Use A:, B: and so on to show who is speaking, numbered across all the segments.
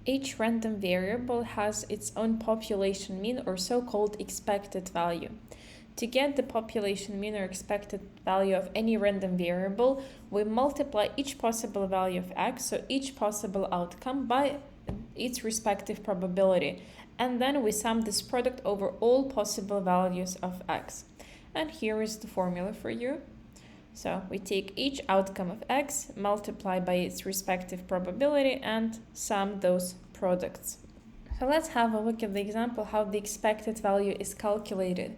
A: Each random variable has its own population mean or so-called expected value. To get the population mean or expected value of any random variable, we multiply each possible value of x, so each possible outcome, by its respective probability, and then we sum this product over all possible values of x. And here is the formula for you. So we take each outcome of x, multiply by its respective probability, and sum those products. So let's have a look at the example how the expected value is calculated.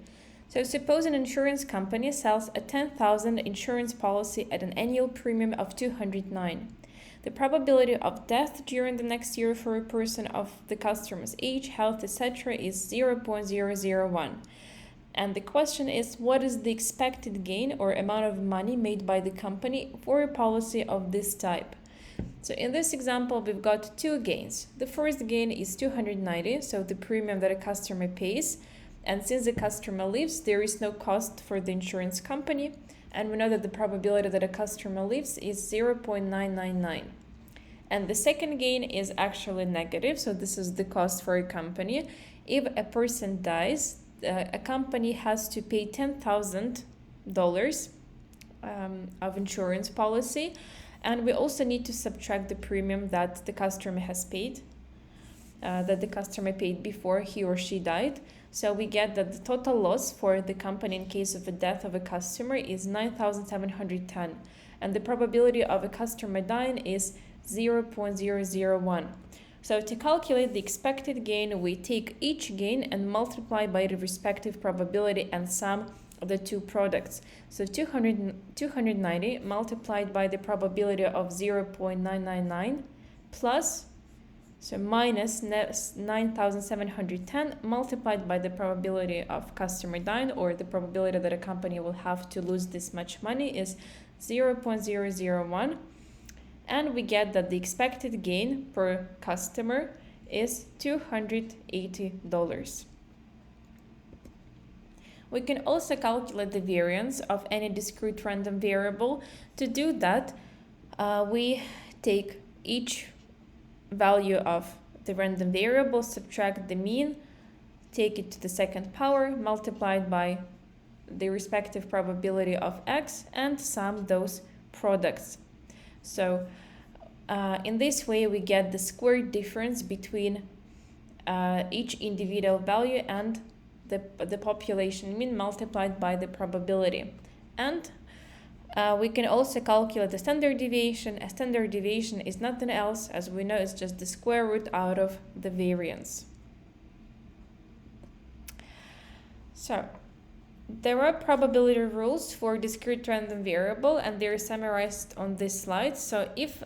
A: So suppose an insurance company sells a 10,000 insurance policy at an annual premium of 209. The probability of death during the next year for a person of the customer's age, health, etc. is 0.001. And the question is, what is the expected gain or amount of money made by the company for a policy of this type? So in this example, we've got two gains. The first gain is 290, so the premium that a customer pays. And since the customer lives, there is no cost for the insurance company. And we know that the probability that a customer lives is 0.999. And the second gain is actually negative, so this is the cost for a company. If a person dies, a company has to pay $10,000 of insurance policy, and we also need to subtract the premium that the customer has paid, before he or she died. So we get that the total loss for the company in case of the death of a customer is 9,710, and the probability of a customer dying is 0.001. So to calculate the expected gain, we take each gain and multiply by the respective probability and sum the two products. So 290 multiplied by the probability of 0.999 plus, so minus 9,710 multiplied by the probability of customer dying, or the probability that a company will have to lose this much money, is 0.001. And we get that the expected gain per customer is $280. We can also calculate the variance of any discrete random variable. To do that, we take each value of the random variable, subtract the mean, take it to the second power, multiplied by the respective probability of x, and sum those products. So in this way, we get the squared difference between each individual value and the population mean multiplied by the probability. And we can also calculate the standard deviation. A standard deviation is nothing else, as we know, it's just the square root out of the variance. So there are probability rules for discrete random variable, and they're summarized on this slide. So if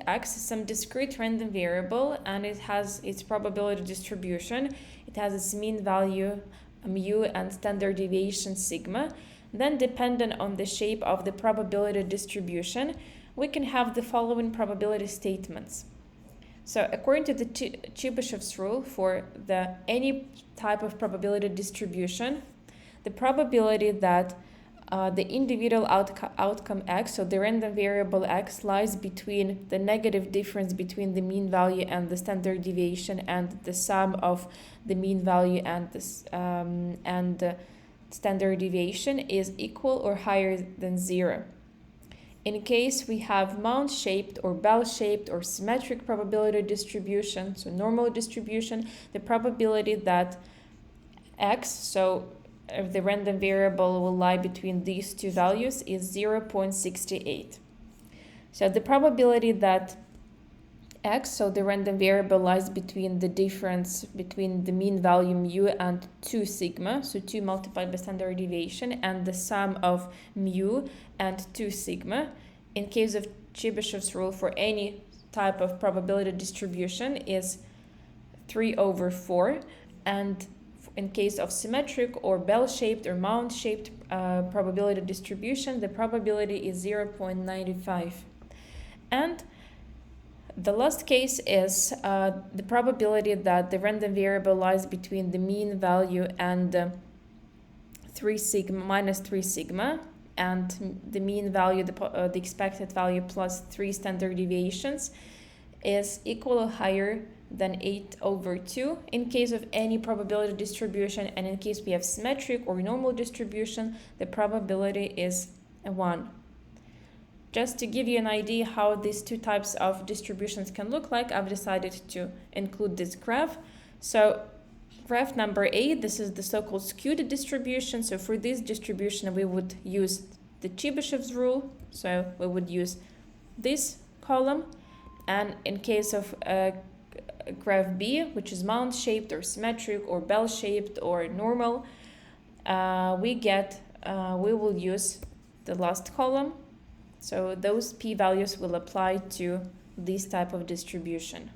A: x is some discrete random variable and it has its probability distribution, it has its mean value mu and standard deviation sigma, then dependent on the shape of the probability distribution, we can have the following probability statements. So according to the Chebyshev's rule for any type of probability distribution, the probability that the individual outcome x, so the random variable x, lies between the negative difference between the mean value and the standard deviation and the sum of the mean value and the standard deviation is equal or higher than 0. In case we have mound-shaped or bell-shaped or symmetric probability distribution, so normal distribution, the probability that x, so if the random variable will lie between these two values, is 0.68. So the probability that x, so the random variable, lies between the difference between the mean value mu and 2 sigma, so 2 multiplied by standard deviation, and the sum of mu and 2 sigma, in case of Chebyshev's rule for any type of probability distribution, is 3/4, and in case of symmetric or bell-shaped or mound-shaped probability distribution, the probability is 0.95. And the last case is the probability that the random variable lies between the mean value and 3 sigma minus 3 sigma, and the mean value, the expected value plus 3 standard deviations, is equal or higher than 8 over 2 in case of any probability distribution, and in case we have symmetric or normal distribution, the probability is 1. Just to give you an idea how these two types of distributions can look like, I've decided to include this graph. So graph number 8, this is the so-called skewed distribution. So for this distribution, we would use the Chebyshev's rule. So we would use this column. And in case of graph B, which is mound-shaped or symmetric or bell-shaped or normal, we will use the last column. So those p-values will apply to this type of distribution.